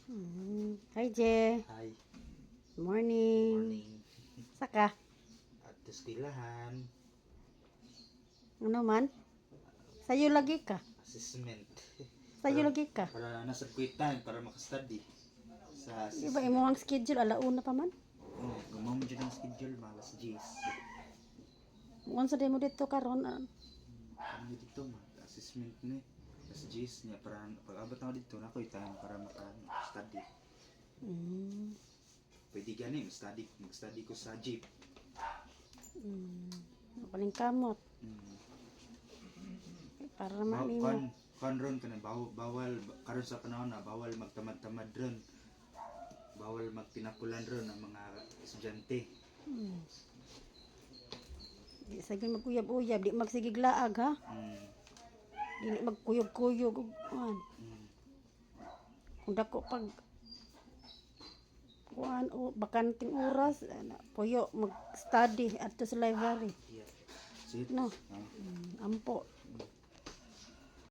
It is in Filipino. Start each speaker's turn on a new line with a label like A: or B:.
A: Hi, Je.
B: Hi,
A: Morning.
B: morning.
A: Saka,
B: At eskwelahan,
A: ano man? Sa'yo lagi ka.
B: assessment.
A: Sa'yo lagi ka.
B: Para nasa quick time, para makastudy. Sa
A: Di ba,
B: assessment.
A: imo ang schedule, alauna pa man?
B: Oh, gumawa mo dyan ang schedule, malas G's.
A: Kung sa mo dito karon,
B: Ano dito, assessment ni. Mas G's niya, para pag abot ako dito, na ako'y time para maka-study. Pwede gani, mag-study ko sa jeep.
A: paling kamot.
B: Hmm.
A: Para naman imo.
B: Kan ron ka na, bawal, karon sa panahon na, bawal magtamad-tamad ron. Bawal magpinakulan ron ang mga estudyante.
A: Di sagin magkuyab-uyab, di magsigiglaag ha.
B: Hmm.
A: Dili magkuyog-kuyog. Kuan.
B: Hmm.
A: Kung dako pag kuan o bakanting oras, puyo mag-study at sa library.
B: Yeah. See it?
A: No.
B: Ah.
A: Ampo.